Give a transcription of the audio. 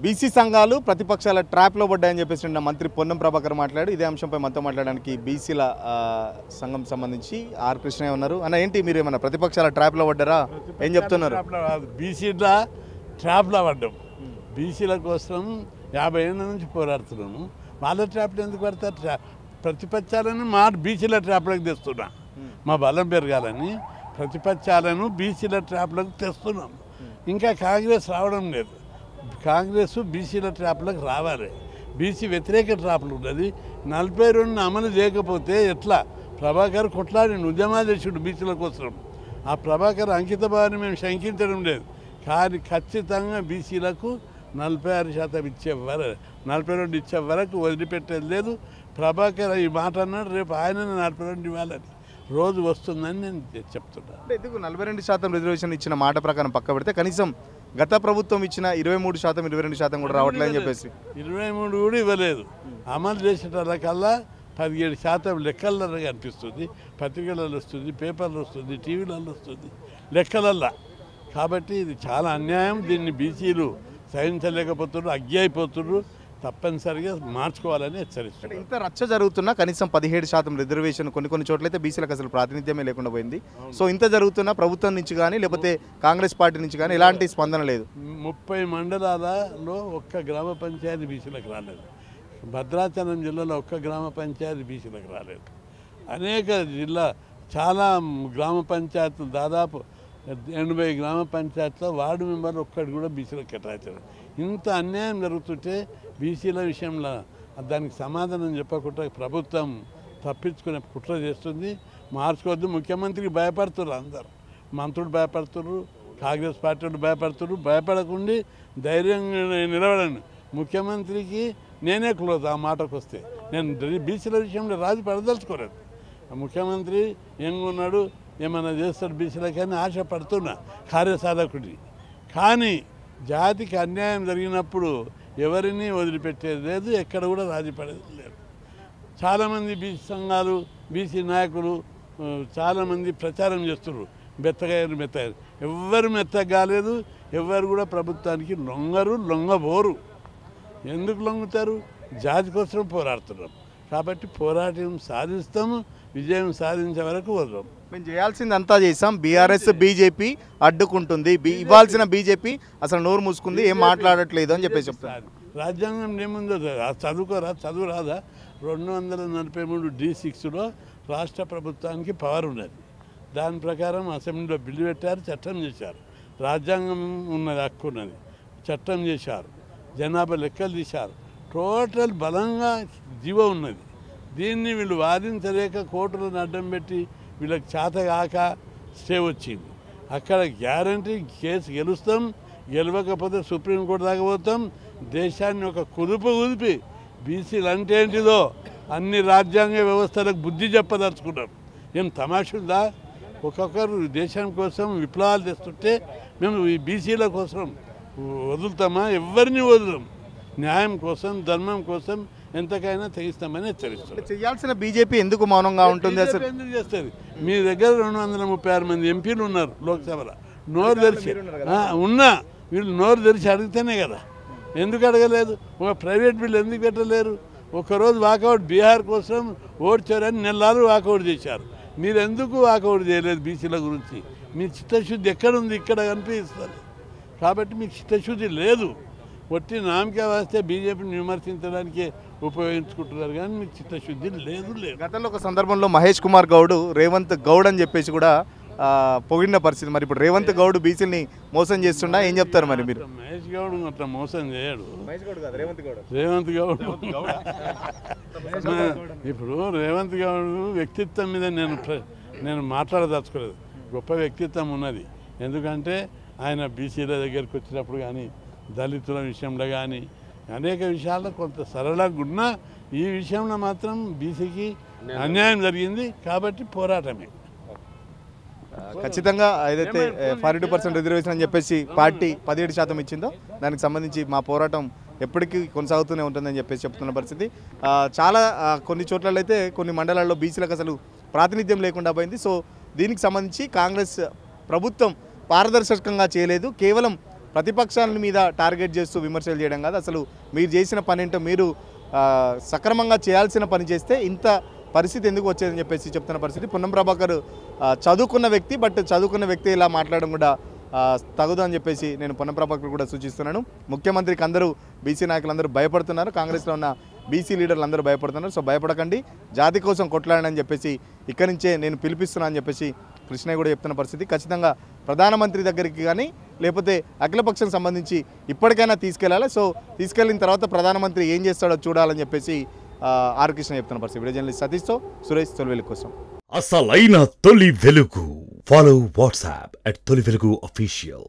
BC సంఘాలు ప్రతిపక్షాల ట్రాప్లో పడ్డాయని చెప్పేసి నిన్న మంత్రి పొన్నం ప్రభాకర్ మాట్లాడు. ఇదే అంశంపై మనతో మాట్లాడడానికి బీసీల సంఘం సంబంధించి ఆర్ కృష్ణయ్య ఉన్నారు. అన్న ఏంటి మీరు ఏమన్నా ప్రతిపక్షాల ట్రాప్లో పడ్డారా, ఏం చెప్తున్నారు? బీసీల ట్రాప్లో పడ్డాం. బీసీల కోసం 50 ఏళ్ళ నుంచి పోరాడుతున్నాము. వాళ్ళ ట్రాప్లో ఎందుకు పడతారు? ప్రతిపక్షాలను మా బీసీల ట్రాప్లోకి తెస్తున్నా. మా బలం పెరగాలని ప్రతిపక్షాలను బీసీల ట్రాప్లోకి తెస్తున్నాం. ఇంకా కాంగ్రెస్ రావడం లేదు. కాంగ్రెస్ బీసీల ట్రాప్లకు రావాలి. బీసీ వ్యతిరేక ట్రాప్లు ఉన్నది. 42 అమలు చేయకపోతే ఎట్లా? ప్రభాకర్ కొట్లాడి ఉద్యమాలు చేసిండు బీసీల కోసం. ఆ ప్రభాకర్ అంకిత భావాన్ని మేము శంకించడం లేదు. కానీ ఖచ్చితంగా బీసీలకు 46% ఇచ్చే వరకు, 42 ఇచ్చే వరకు వదిలిపెట్టేది లేదు. ప్రభాకర్ ఈ మాట అన్నాడు, రేపు ఆయన 42 ఇవ్వాలని రోజు వస్తుందని నేను చెప్తున్నాను. అంటే ఎందుకు 42% రిజర్వేషన్ ఇచ్చిన మాట ప్రకారం పక్క పెడితే కనీసం గత ప్రభుత్వం ఇచ్చిన 23%, 22% కూడా రావట్లేదని చెప్పేసి 23 కూడా ఇవ్వలేదు. అమలు చేసేటకల్లా 17% లెక్కలలో కనిపిస్తుంది. పత్రికలలో వస్తుంది, పేపర్లు వస్తుంది, టీవీలలో వస్తుంది, లెక్కలల్లా. కాబట్టి ఇది చాలా అన్యాయం. దీన్ని బీసీలు సహించలేకపోతున్నారు, అగ్గి అయిపోతున్నారు. తప్పనిసరిగా మార్చుకోవాలని హెచ్చరిస్తారు. ఇంత రచ్చ జరుగుతున్నా కనీసం 17% రిజర్వేషన్ కొన్ని చోట్లయితే బీసీలకు అసలు ప్రాతినిధ్యమే లేకుండా పోయింది. సో ఇంత జరుగుతున్నా ప్రభుత్వం నుంచి కానీ లేకపోతే కాంగ్రెస్ పార్టీ నుంచి కానీ ఎలాంటి స్పందన లేదు. 30 మండలాలలో ఒక్క గ్రామ పంచాయతీ బీసీలకు రాలేదు. భద్రాచలం జిల్లాలో ఒక్క గ్రామ పంచాయతీ బీసీలకు రాలేదు. అనేక జిల్లా చాలా గ్రామ పంచాయతీలు, దాదాపు 80 గ్రామ పంచాయతీలో వార్డు మెంబర్లు ఒక్కటి కూడా బీసీలకు కేటాయించారు. ఇంత అన్యాయం జరుగుతుంటే బీసీల విషయంలో దానికి సమాధానం చెప్పకుండా ప్రభుత్వం తప్పించుకునే కుట్ర చేస్తుంది. మార్చుకోవద్దు. ముఖ్యమంత్రికి భయపడుతున్నారు, అందరు మంత్రులు భయపడుతున్నారు, కాంగ్రెస్ పార్టీ వాళ్ళు భయపడుతున్నారు. భయపడకుండా ధైర్యంగా నిలబడండి. ముఖ్యమంత్రికి నేనే క్లోజ్. ఆ మాటకు వస్తే నేను బీసీల విషయంలో రాజు పడదలుచుకోలేదు. ముఖ్యమంత్రి ఎంగున్నాడు, ఏమైనా చేస్తాడు బీసీలకని ఆశపడుతున్నా కార్యసాధకుడి. కానీ జాతికి అన్యాయం జరిగినప్పుడు ఎవరిని వదిలిపెట్టేది లేదు, ఎక్కడ కూడా రాజీ పడేది లేదు. చాలామంది బీసీ సంఘాలు, బీసీ నాయకులు చాలామంది ప్రచారం చేస్తున్నారు, మెత్తగారు మెత్తగారు. ఎవ్వరు మెత్తగాలేదు. ఎవ్వరు కూడా ప్రభుత్వానికి లొంగబోరు. ఎందుకు లొంగుతారు? జాతి కోసం పోరాడుతున్నాం కాబట్టి పోరాటం సాధిస్తాము. విజయం సాధించే వరకు వదలం. మేము చేయాల్సింది అంతా చేసాం. బీఆర్ఎస్ బీజేపీ అడ్డుకుంటుంది, ఇవ్వాల్సిన బీజేపీ అసలు నోరు మూసుకుంది, ఏం మాట్లాడట్లేదు అని చెప్పేసి చెప్తారు. రాజ్యాంగం ఏముందో చదువుకోరా, చదువు రాదా? 243D6లో రాష్ట్ర ప్రభుత్వానికి పవర్ ఉన్నది. దాని ప్రకారం అసెంబ్లీలో బిల్లు పెట్టారు, చట్టం చేశారు. రాజ్యాంగం ఉన్నది, హక్కు ఉన్నది, చట్టం చేశారు, జనాభా లెక్కలు తీశారు. టోటల్ బలంగా జీవో ఉన్నది. దీన్ని వీళ్ళు వాదించలేక కోర్టులను అడ్డం పెట్టి వీళ్ళకి చేతగాక స్టే వచ్చింది. అక్కడ గ్యారంటీ కేసు గెలుస్తాం, గెలవకపోతే సుప్రీంకోర్టు దాకా పోతాం. దేశాన్ని ఒక కుదిపి బీసీలు అంటే ఏంటిదో అన్ని రాజ్యాంగ వ్యవస్థలకు బుద్ధి చెప్పదలుచుకున్నారు. ఏం తమాషుందా? ఒక్కొక్కరు దేశం కోసం విప్లవాలు తెస్తుంటే మేము ఈ బీసీల కోసం వదులుతామా? ఎవరిని వదలం. న్యాయం కోసం, ధర్మం కోసం ఎంతకైనా తెగిస్తామని హెచ్చరిస్తారు. చేయాల్సిన బీజేపీ ఎందుకు మౌనంగా ఉంటుంది? అసలు ఎందుకు చేస్తుంది? మీ దగ్గర 236 మంది ఎంపీలు ఉన్నారు లోక్సభలో. నోరు తెరిచి వీళ్ళు నోరు తెరిచి అడిగితేనే కదా. ఎందుకు అడగలేదు? ఒక ప్రైవేట్ బిల్లు ఎందుకు పెట్టలేరు? ఒకరోజు వాకౌట్ బీహార్ కోసం ఓడ్చారని నెలలు వాకౌట్ చేశారు. మీరు ఎందుకు వాకౌట్ చేయలేదు బీసీల గురించి? మీ చిత్తశుద్ధి ఎక్కడుంది? ఇక్కడ కనిపిస్తుంది. కాబట్టి మీకు చిత్తశుద్ధి లేదు. ఒట్టి నామకే వస్తే బీజేపీని విమర్శించడానికి ఉపయోగించుకుంటున్నారు, కానీ మీకు చిత్తశుద్ధి లేదు. గతంలో ఒక సందర్భంలో మహేష్ కుమార్ గౌడ్ రేవంత్ గౌడ్ అని చెప్పేసి కూడా పొగిడిన పరిస్థితి. మరి ఇప్పుడు రేవంత్ గౌడ్ బీసీని మోసం చేస్తున్నా, ఏం చెప్తారు మరి మీరు? మహేష్ గౌడ్ అట్లా మోసం చేయడు. రేవంత్ గౌడ్ ఇప్పుడు రేవంత్ గౌడ్ వ్యక్తిత్వం మీద నేను మాట్లాడదలుచుకోలేదు. గొప్ప వ్యక్తిత్వం ఉన్నది. ఎందుకంటే ఆయన బీసీల దగ్గరికి వచ్చినప్పుడు కానీ, దళితుల విషయంలో కానీ అనేక విషయాల్లో కొంత సరళంగా ఉన్నా ఈ విషయంలో మాత్రం బీసీకి అన్యాయం జరిగింది. కాబట్టి పోరాటమే. ఖచ్చితంగా ఏదైతే 42% రిజర్వేషన్ అని చెప్పేసి పార్టీ 17% ఇచ్చిందో దానికి సంబంధించి మా పోరాటం ఎప్పటికీ కొనసాగుతూనే ఉంటుందని చెప్పేసి చెప్తున్న పరిస్థితి. చాలా కొన్ని చోట్ల అయితే కొన్ని మండలాల్లో బీసీలకు అసలు ప్రాతినిధ్యం లేకుండా పోయింది. సో దీనికి సంబంధించి కాంగ్రెస్ ప్రభుత్వం పారదర్శకంగా చేయలేదు, కేవలం ప్రతిపక్షాల మీద టార్గెట్ చేస్తూ విమర్శలు చేయడం కాదు. అసలు మీరు చేసిన పని ఏంటో మీరు సక్రమంగా చేయాల్సిన పని చేస్తే ఇంత పరిస్థితి ఎందుకు వచ్చేదని చెప్పేసి చెప్తున్న పరిస్థితి. పొన్నం ప్రభాకర్ చదువుకున్న వ్యక్తి, బట్ చదువుకున్న వ్యక్తి ఇలా మాట్లాడడం కూడా తగదు అని చెప్పేసి నేను పొన్నం ప్రభాకర్ కూడా సూచిస్తున్నాను. ముఖ్యమంత్రికి అందరూ బీసీ నాయకులందరూ భయపడుతున్నారు, కాంగ్రెస్లో ఉన్న బీసీ లీడర్లు అందరూ భయపడుతున్నారు. సో భయపడకండి, జాతి కోసం కొట్లాడని చెప్పేసి ఇక్కడి నుంచే నేను పిలిపిస్తున్నాను అని చెప్పేసి కృష్ణయ్య కూడా చెప్తున్న పరిస్థితి. ఖచ్చితంగా ప్రధానమంత్రి దగ్గరికి కానీ లేకపోతే అఖిలపక్షం సంబంధించి ఇప్పటికైనా తీసుకెళ్ళాలి. సో తీసుకెళ్ళిన తర్వాత ప్రధానమంత్రి ఏం చేస్తాడో చూడాలని చెప్పేసి ఆర్ కృష్ణ చెప్తున్న పరిస్థితి. వీడియో జర్నలిస్ట్ సతీష్తో సురేష్, తొలి వెలుగు కోసం. అసలైన తొలి వెలుగు. ఫాలో వాట్సాప్ @తొలి వెలుగు official.